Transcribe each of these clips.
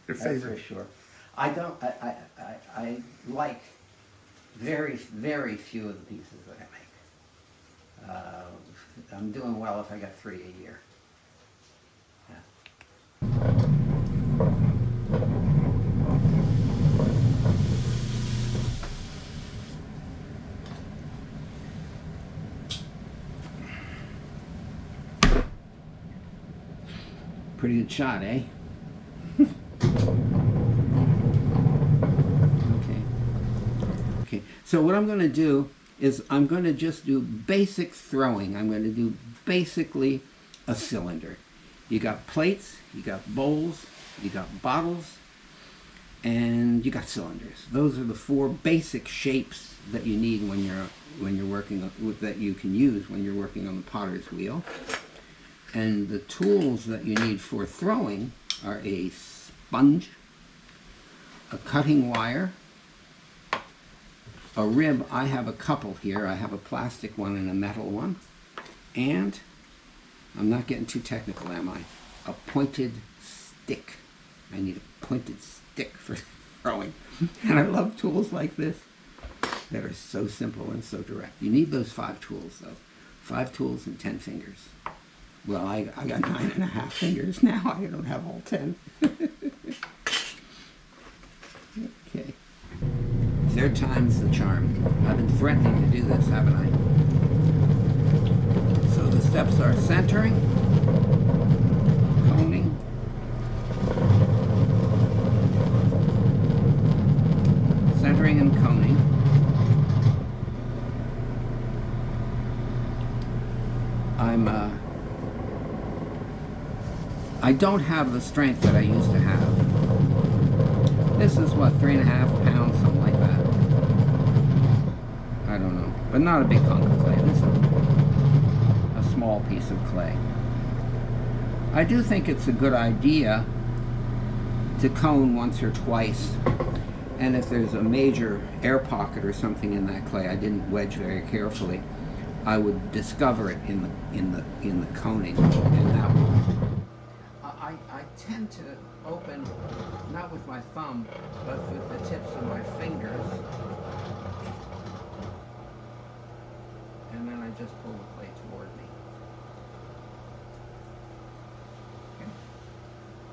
Your That's favorite. for sure. I don't. I like very, very few of the pieces that I make. I'm doing well if I got 3 a year. Yeah. Pretty good shot, eh? Okay, so what I'm going to do is I'm going to just do basic throwing. I'm going to do basically a cylinder. You got plates, you got bowls, you got bottles, and you got cylinders. Those are the 4 basic shapes that you need when you're working with, that you can use when you're working on the potter's wheel. And the tools that you need for throwing are a sponge, a cutting wire, a rib. I have a couple here. I have a plastic one and a metal one. And, I'm not getting too technical, am I? A pointed stick. I need a pointed stick for throwing. And I love tools like this that are so simple and so direct. You need those 5 tools, though. 5 tools and 10 fingers. Well, I got 9.5 fingers now. I don't have all 10. Okay. 3rd time's the charm. I've been threatening to do this, haven't I? So the steps are centering, coning, centering and coning. I don't have the strength that I used to have. This is what, 3.5 pounds, something like that. I don't know, but not a big hunk of clay. This is a small piece of clay. I do think it's a good idea to cone once or twice, and if there's a major air pocket or something in that clay I didn't wedge very carefully, I would discover it in the coning, and that would. I tend to open, not with my thumb, but with the tips of my fingers, and then I just pull the clay toward me. Okay.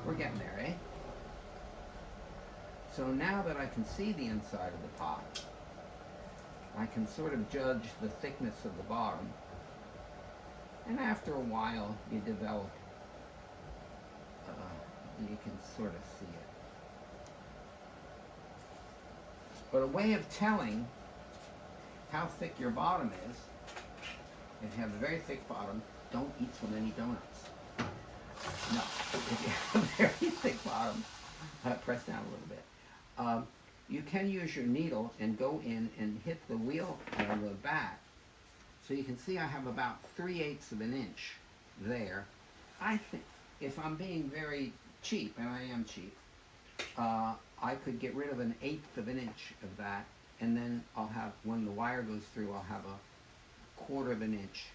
We're getting there, eh? So now that I can see the inside of the pot, I can sort of judge the thickness of the bottom, and after a while you develop, you can sort of see it. But a way of telling how thick your bottom is, if you have a very thick bottom, don't eat so many donuts. No, if you have a very thick bottom, press down a little bit. You can use your needle and go in and hit the wheel on the back. So you can see I have about 3/8 of an inch there. I think if I'm being very cheap, and I am cheap, I could get rid of 1/8 of an inch of that, and then I'll have, when the wire goes through, I'll have a 1/4 of an inch.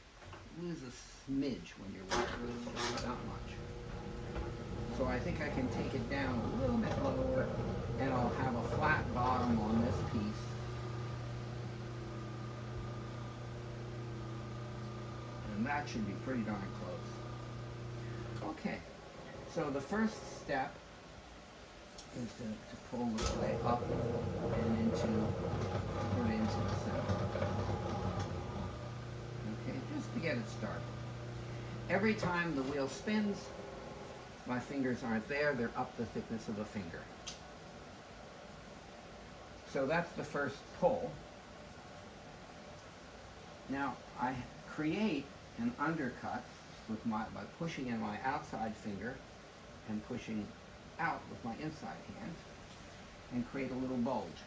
Lose a smidge when your wire goes through, not much. So I think I can take it down a little bit lower, and I'll have a flat bottom on this piece. And that should be pretty darn close. Okay, so the first step is to pull the clay up and put it into the center. Okay, just to get it started. Every time the wheel spins, my fingers aren't there, they're up the thickness of the finger. So that's the first pull. Now I create an undercut with by pushing in my outside finger and pushing out with my inside hand, and create a little bulge.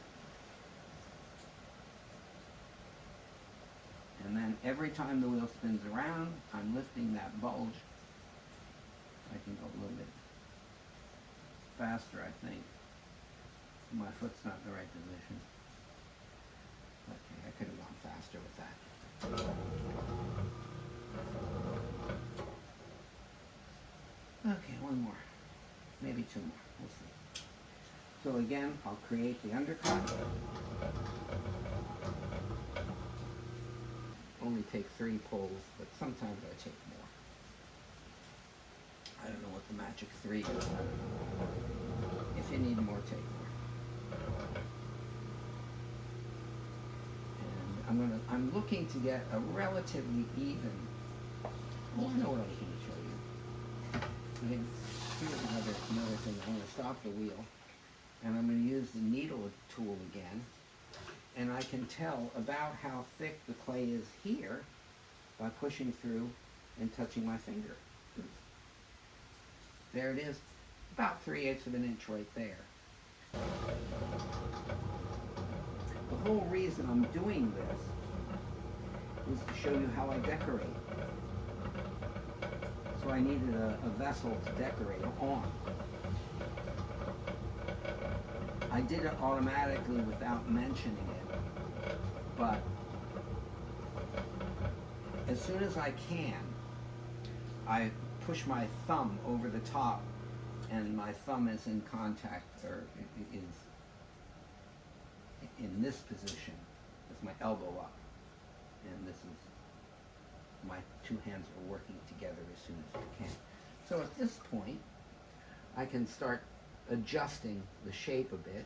And then every time the wheel spins around, I'm lifting that bulge. I can go a little bit faster, I think. My foot's not in the right position. Okay, I could have gone faster with that. Okay, one more. Maybe 2 more. We'll see. So again, I'll create the undercut. Only take 3 pulls, but sometimes I take more. I don't know what the magic 3 is. If you need more, take more. And I'm looking to get a relatively even. Oh, I know what I was going to show you. Here's another thing. I'm going to stop the wheel, and I'm going to use the needle tool again, and I can tell about how thick the clay is here by pushing through and touching my finger. There it is, about 3/8 of an inch right there. The whole reason I'm doing this is to show you how I decorate. So I needed a vessel to decorate on. I did it automatically without mentioning it, but as soon as I can, I push my thumb over the top, and my thumb is in contact, or is in this position with my elbow up, and this is my 2 hands are working together as soon as I can. So at this point, I can start adjusting the shape a bit,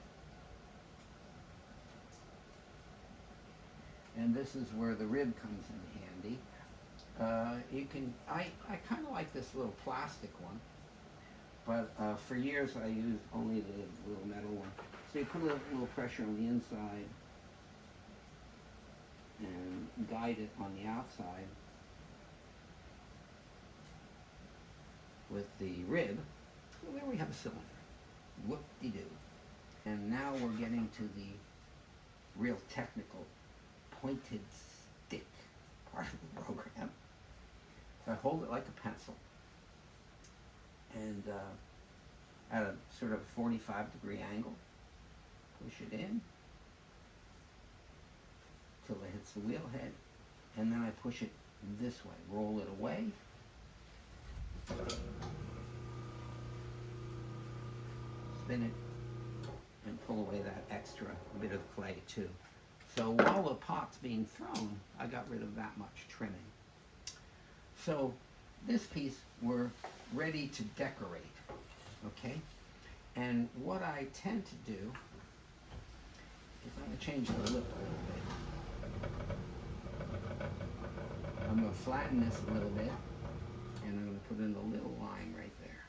and this is where the rib comes in handy. I kind of like this little plastic one, but for years I used only the little metal one. So you put a little pressure on the inside and guide it on the outside with the rib. Well, there we have a cylinder. Whoop-de-doo. And now we're getting to the real technical pointed stick part of the program. So I hold it like a pencil, and at a sort of 45-degree angle, push it in till it hits the wheel head, and then I push it this way, roll it away, spin it, and pull away that extra bit of clay too. So while the pot's being thrown, I got rid of that much trimming. So this piece we're ready to decorate, okay? And what I tend to do is I'm going to change the lip a little bit. I'm going to flatten this a little bit, and I'm going to put in a little line right there.